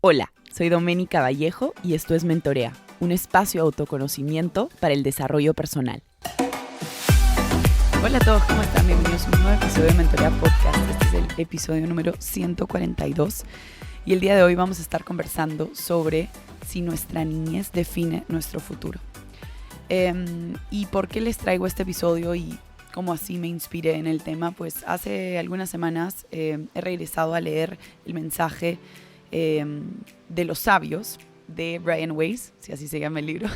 Hola, soy Doménica Vallejo y esto es Mentorea, un espacio de autoconocimiento para el desarrollo personal. Hola a todos, ¿cómo están? Bienvenidos a un nuevo episodio de Mentorea Podcast. Este es el episodio número 142 y el día de hoy vamos a estar conversando sobre si nuestra niñez define nuestro futuro. ¿Y por qué les traigo este episodio y cómo así me inspiré en el tema? Pues hace algunas semanas he regresado a leer el mensaje de los sabios de Brian Weiss, si así se llama el libro.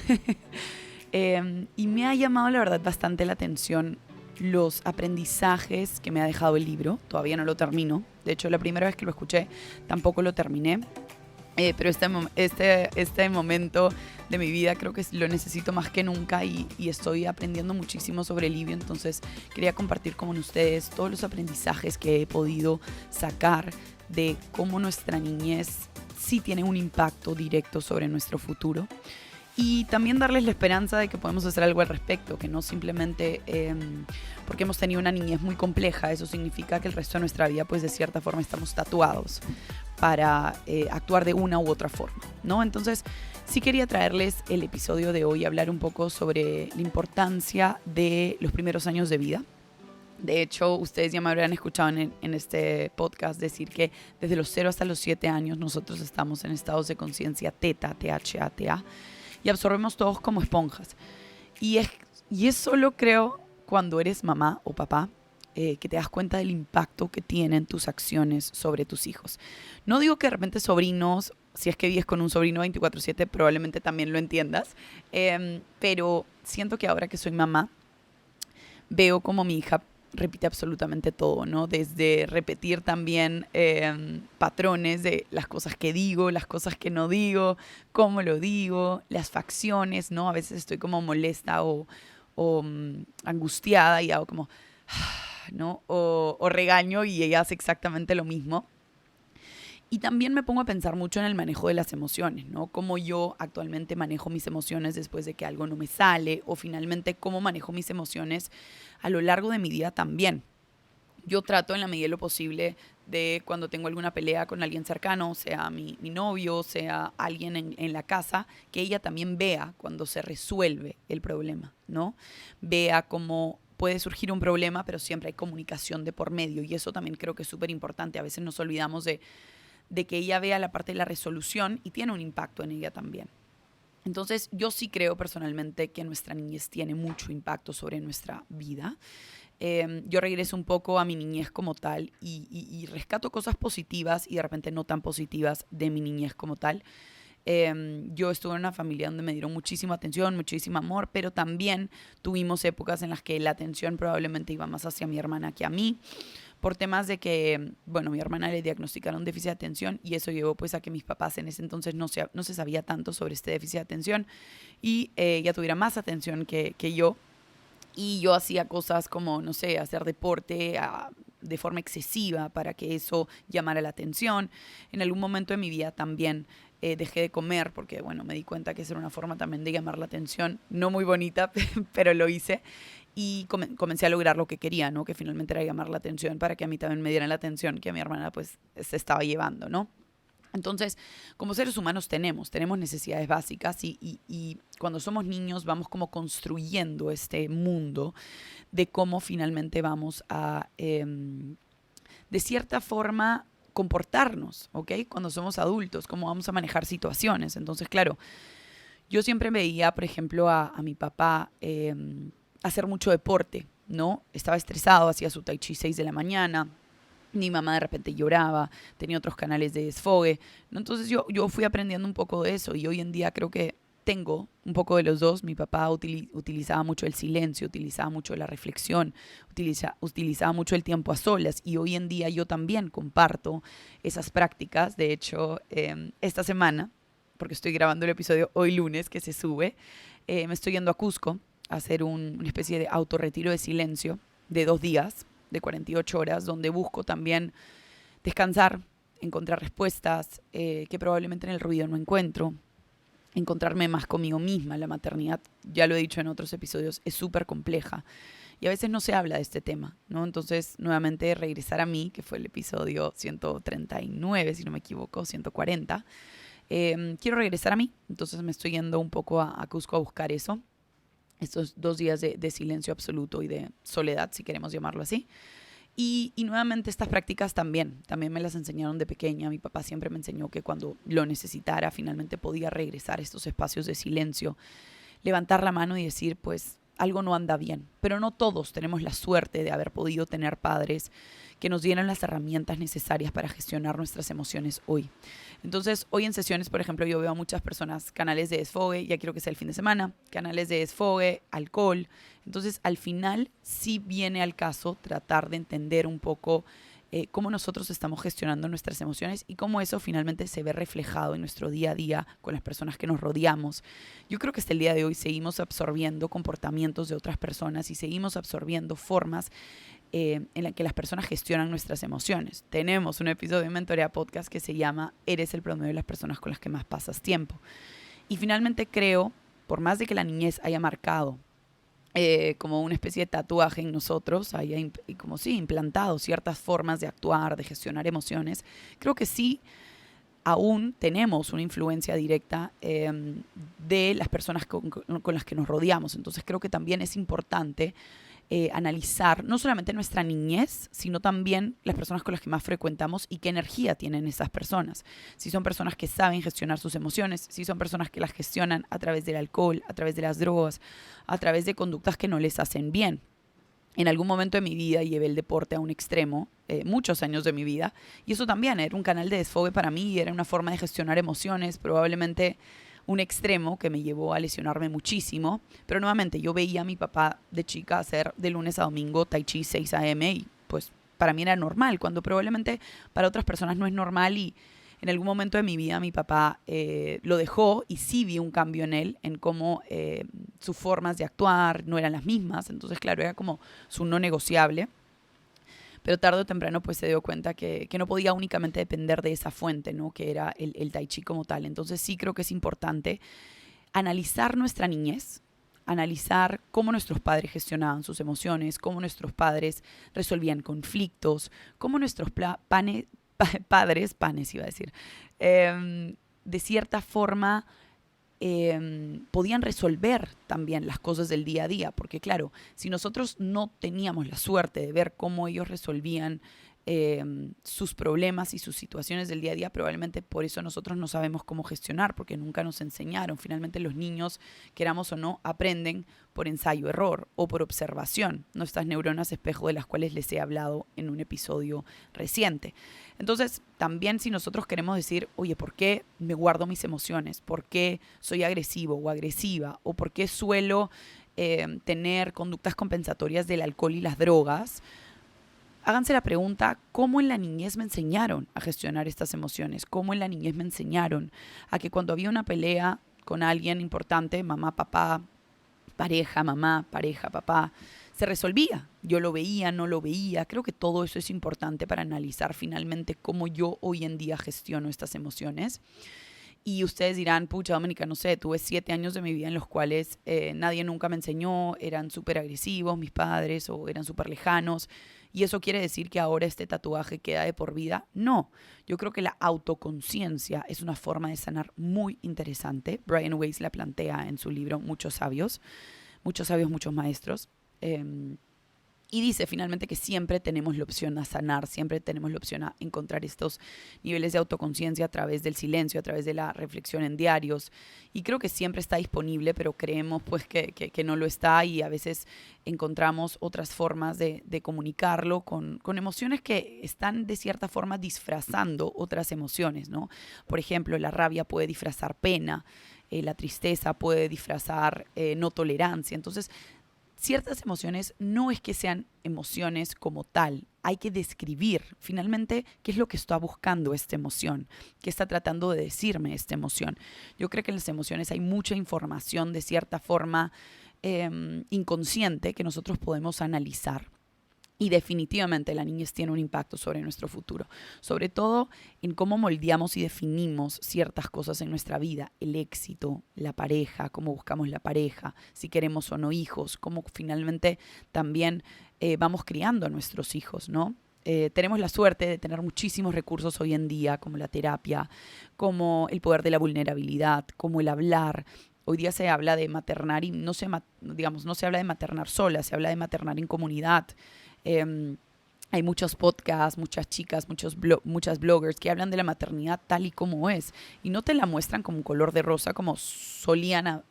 Y me ha llamado la verdad bastante la atención los aprendizajes que me ha dejado el libro. Todavía no lo termino. De hecho, la primera vez que lo escuché tampoco lo terminé. Pero este momento de mi vida creo que lo necesito más que nunca y estoy aprendiendo muchísimo sobre el libro. Entonces quería compartir con ustedes todos los aprendizajes que he podido sacar de cómo nuestra niñez sí tiene un impacto directo sobre nuestro futuro. Y también darles la esperanza de que podemos hacer algo al respecto, que no simplemente porque hemos tenido una niñez muy compleja, eso significa que el resto de nuestra vida, pues de cierta forma estamos tatuados para actuar de una u otra forma, ¿no? Entonces, sí quería traerles el episodio de hoy, hablar un poco sobre la importancia de los primeros años de vida. De hecho, ustedes ya me habrán escuchado en este podcast decir que desde los 0 hasta los 7 años nosotros estamos en estados de conciencia teta, THATA, y absorbemos todos como esponjas. Y es solo, creo, cuando eres mamá o papá, que te das cuenta del impacto que tienen tus acciones sobre tus hijos. No digo que de repente sobrinos, si es que vives con un sobrino 24/7, probablemente también lo entiendas, pero siento que ahora que soy mamá, veo como mi hija repite absolutamente todo, ¿no? Desde repetir también patrones de las cosas que digo, las cosas que no digo, cómo lo digo, las facciones, ¿no? A veces estoy como molesta o angustiada y hago como, ¿no? O regaño y ella hace exactamente lo mismo. Y también me pongo a pensar mucho en el manejo de las emociones, ¿no? Cómo yo actualmente manejo mis emociones después de que algo no me sale, o finalmente cómo manejo mis emociones a lo largo de mi día también. Yo trato en la medida de lo posible de cuando tengo alguna pelea con alguien cercano, sea mi novio, sea alguien en la casa, que ella también vea cuando se resuelve el problema, ¿no? Vea cómo puede surgir un problema, pero siempre hay comunicación de por medio, y eso también creo que es súper importante. A veces nos olvidamos de que ella vea la parte de la resolución y tiene un impacto en ella también. Entonces, yo sí creo personalmente que nuestra niñez tiene mucho impacto sobre nuestra vida. Yo regreso un poco a mi niñez como tal y rescato cosas positivas y de repente no tan positivas de mi niñez como tal. Yo estuve en una familia donde me dieron muchísima atención, muchísimo amor, pero también tuvimos épocas en las que la atención probablemente iba más hacia mi hermana que a mí, por temas de que, bueno, mi hermana le diagnosticaron déficit de atención y eso llevó pues a que mis papás en ese entonces no se sabía tanto sobre este déficit de atención y ella tuviera más atención que yo. Y yo hacía cosas como, no sé, hacer deporte de forma excesiva para que eso llamara la atención. En algún momento de mi vida también dejé de comer porque, bueno, me di cuenta que esa era una forma también de llamar la atención. No muy bonita, pero lo hice. Y comencé a lograr lo que quería, ¿no? Que finalmente era llamar la atención para que a mí también me dieran la atención que a mi hermana pues se estaba llevando, ¿no? Entonces, como seres humanos tenemos necesidades básicas y cuando somos niños vamos como construyendo este mundo de cómo finalmente vamos a, de cierta forma, comportarnos, ¿ok? Cuando somos adultos, cómo vamos a manejar situaciones. Entonces, claro, yo siempre veía, por ejemplo, a mi papá hacer mucho deporte, ¿no? Estaba estresado, hacía su tai chi 6 de la mañana. Mi mamá de repente lloraba, tenía otros canales de desfogue, ¿no? Entonces yo fui aprendiendo un poco de eso y hoy en día creo que tengo un poco de los dos. Mi papá utilizaba mucho el silencio, utilizaba mucho la reflexión, utilizaba mucho el tiempo a solas y hoy en día yo también comparto esas prácticas. De hecho, esta semana, porque estoy grabando el episodio hoy lunes que se sube, me estoy yendo a Cusco a hacer una especie de autorretiro de silencio de 2 días, de 48 horas, donde busco también descansar, encontrar respuestas que probablemente en el ruido no encuentro, encontrarme más conmigo misma. La maternidad, ya lo he dicho en otros episodios, es súper compleja y a veces no se habla de este tema, ¿no? Entonces, nuevamente, regresar a mí, que fue el episodio 139, si no me equivoco, 140. Quiero regresar a mí, entonces me estoy yendo un poco a Cusco a buscar eso. Estos 2 días de silencio absoluto y de soledad, si queremos llamarlo así. Y nuevamente estas prácticas también me las enseñaron de pequeña. Mi papá siempre me enseñó que cuando lo necesitara finalmente podía regresar a estos espacios de silencio, levantar la mano y decir, pues algo no anda bien. Pero no todos tenemos la suerte de haber podido tener padres que nos dieran las herramientas necesarias para gestionar nuestras emociones hoy. Entonces, hoy en sesiones, por ejemplo, yo veo a muchas personas, canales de desfogue, ya quiero que sea el fin de semana, canales de desfogue, alcohol. Entonces, al final sí viene al caso tratar de entender un poco cómo nosotros estamos gestionando nuestras emociones y cómo eso finalmente se ve reflejado en nuestro día a día con las personas que nos rodeamos. Yo creo que hasta el día de hoy seguimos absorbiendo comportamientos de otras personas y seguimos absorbiendo formas en la que las personas gestionan nuestras emociones. Tenemos un episodio de Mentorea Podcast que se llama Eres el promedio de las personas con las que más pasas tiempo. Y finalmente creo, por más de que la niñez haya marcado como una especie de tatuaje en nosotros, haya como sí, implantado ciertas formas de actuar, de gestionar emociones, creo que sí aún tenemos una influencia directa de las personas con las que nos rodeamos. Entonces creo que también es importante analizar no solamente nuestra niñez, sino también las personas con las que más frecuentamos y qué energía tienen esas personas. Si son personas que saben gestionar sus emociones, si son personas que las gestionan a través del alcohol, a través de las drogas, a través de conductas que no les hacen bien. En algún momento de mi vida llevé el deporte a un extremo, muchos años de mi vida, y eso también era un canal de desfogue para mí, era una forma de gestionar emociones, probablemente un extremo que me llevó a lesionarme muchísimo. Pero nuevamente, yo veía a mi papá de chica hacer de lunes a domingo tai chi 6 a.m. y pues para mí era normal, cuando probablemente para otras personas no es normal. Y en algún momento de mi vida mi papá lo dejó y sí vi un cambio en él, en cómo sus formas de actuar no eran las mismas. Entonces, claro, era como su no negociable. Pero tarde o temprano pues se dio cuenta que no podía únicamente depender de esa fuente, ¿no? Que era el tai chi como tal. Entonces sí creo que es importante analizar nuestra niñez, analizar cómo nuestros padres gestionaban sus emociones, cómo nuestros padres resolvían conflictos, cómo nuestros panes iba a decir, de cierta forma podían resolver también las cosas del día a día, porque claro, si nosotros no teníamos la suerte de ver cómo ellos resolvían sus problemas y sus situaciones del día a día, probablemente por eso nosotros no sabemos cómo gestionar, porque nunca nos enseñaron. Finalmente los niños, queramos o no, aprenden por ensayo-error o por observación, nuestras neuronas espejo de las cuales les he hablado en un episodio reciente. Entonces, también si nosotros queremos decir, oye, ¿por qué me guardo mis emociones? ¿Por qué soy agresivo o agresiva? ¿O por qué suelo tener conductas compensatorias del alcohol y las drogas? Háganse la pregunta, ¿cómo en la niñez me enseñaron a gestionar estas emociones? ¿Cómo en la niñez me enseñaron a que cuando había una pelea con alguien importante, mamá, papá, pareja, mamá, pareja, papá, se resolvía? Yo lo veía, no lo veía. Creo que todo eso es importante para analizar finalmente cómo yo hoy en día gestiono estas emociones. Y ustedes dirán, pucha, Doménica, no sé, tuve 7 años de mi vida en los cuales nadie nunca me enseñó, eran súper agresivos mis padres o eran súper lejanos. ¿Y eso quiere decir que ahora este tatuaje queda de por vida? No, yo creo que la autoconciencia es una forma de sanar muy interesante. Brian Weiss la plantea en su libro Muchos sabios, muchos maestros. Y dice finalmente que siempre tenemos la opción a sanar, siempre tenemos la opción a encontrar estos niveles de autoconciencia a través del silencio, a través de la reflexión en diarios. Y creo que siempre está disponible, pero creemos pues que no lo está, y a veces encontramos otras formas de comunicarlo con emociones que están de cierta forma disfrazando otras emociones, ¿no? Por ejemplo, la rabia puede disfrazar pena, la tristeza puede disfrazar no tolerancia. Entonces, ciertas emociones no es que sean emociones como tal, hay que describir finalmente qué es lo que está buscando esta emoción, qué está tratando de decirme esta emoción. Yo creo que en las emociones hay mucha información de cierta forma inconsciente que nosotros podemos analizar. Y definitivamente la niñez tiene un impacto sobre nuestro futuro, sobre todo en cómo moldeamos y definimos ciertas cosas en nuestra vida, el éxito, la pareja, cómo buscamos la pareja, si queremos o no hijos, cómo finalmente también vamos criando a nuestros hijos, ¿no? Tenemos la suerte de tener muchísimos recursos hoy en día, como la terapia, como el poder de la vulnerabilidad, como el hablar. Hoy día se habla de maternar y no se habla de maternar sola, se habla de maternar en comunidad. Hay muchos podcasts, muchas chicas, muchas bloggers que hablan de la maternidad tal y como es y no te la muestran como un color de rosa como solían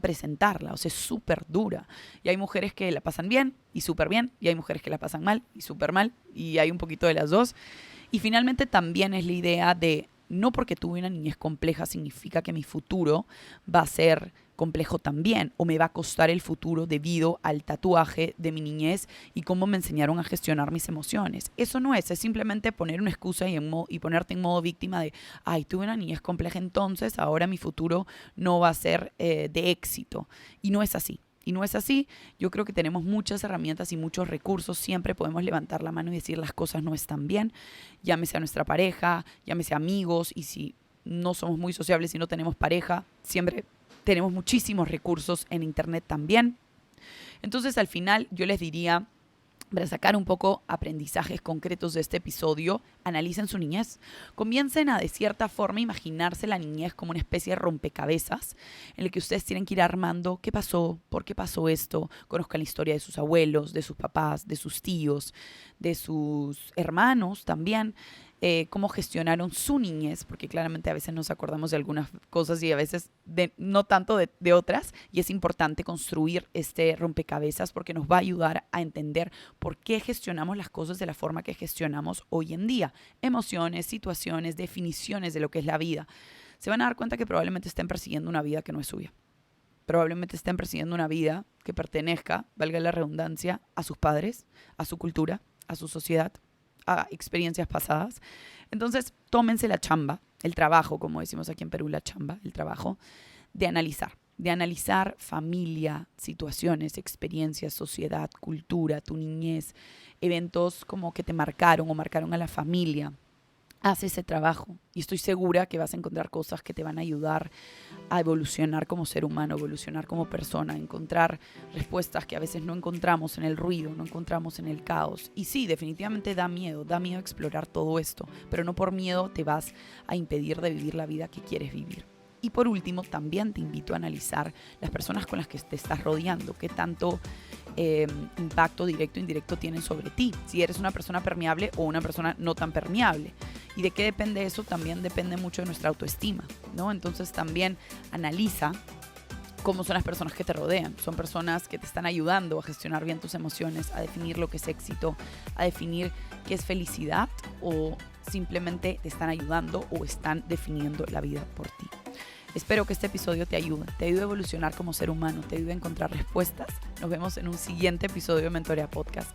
presentarla, o sea, es súper dura. Y hay mujeres que la pasan bien y súper bien, y hay mujeres que la pasan mal y súper mal, y hay un poquito de las dos. Y finalmente también es la idea de no porque tuve una niñez compleja significa que mi futuro va a ser complejo también o me va a costar el futuro debido al tatuaje de mi niñez y cómo me enseñaron a gestionar mis emociones. Eso no es simplemente poner una excusa y ponerte en modo víctima de, ay, tuve una niñez compleja, entonces ahora mi futuro no va a ser de éxito. Y no es así. Y no es así. Yo creo que tenemos muchas herramientas y muchos recursos. Siempre podemos levantar la mano y decir las cosas no están bien. Llámese a nuestra pareja, llámese a amigos. Y si no somos muy sociables y no tenemos pareja, siempre tenemos muchísimos recursos en internet también. Entonces, al final, yo les diría, para sacar un poco aprendizajes concretos de este episodio, analicen su niñez. Comiencen a, de cierta forma, imaginarse la niñez como una especie de rompecabezas en el que ustedes tienen que ir armando qué pasó, por qué pasó esto, conozcan la historia de sus abuelos, de sus papás, de sus tíos, de sus hermanos también, cómo gestionaron su niñez, porque claramente a veces nos acordamos de algunas cosas y a veces no tanto de otras, y es importante construir este rompecabezas porque nos va a ayudar a entender por qué gestionamos las cosas de la forma que gestionamos hoy en día. Emociones, situaciones, definiciones de lo que es la vida. Se van a dar cuenta que probablemente estén persiguiendo una vida que no es suya. Probablemente estén persiguiendo una vida que pertenezca, valga la redundancia, a sus padres, a su cultura, a su sociedad, a experiencias pasadas. Entonces, tómense la chamba, el trabajo, como decimos aquí en Perú, la chamba, el trabajo, de analizar familia, situaciones, experiencias, sociedad, cultura, tu niñez, eventos como que te marcaron o marcaron a la familia. Haz ese trabajo y estoy segura que vas a encontrar cosas que te van a ayudar a evolucionar como ser humano, evolucionar como persona, encontrar respuestas que a veces no encontramos en el ruido, no encontramos en el caos. Y sí, definitivamente da miedo explorar todo esto, pero no por miedo te vas a impedir de vivir la vida que quieres vivir. Y por último, también te invito a analizar las personas con las que te estás rodeando, qué tanto impacto directo e indirecto tienen sobre ti, si eres una persona permeable o una persona no tan permeable. ¿Y de qué depende eso? También depende mucho de nuestra autoestima, ¿no? Entonces también analiza cómo son las personas que te rodean. Son personas que te están ayudando a gestionar bien tus emociones, a definir lo que es éxito, a definir qué es felicidad, o simplemente te están ayudando o están definiendo la vida por ti. Espero que este episodio te ayude a evolucionar como ser humano, te ayude a encontrar respuestas. Nos vemos en un siguiente episodio de Mentorea Podcast.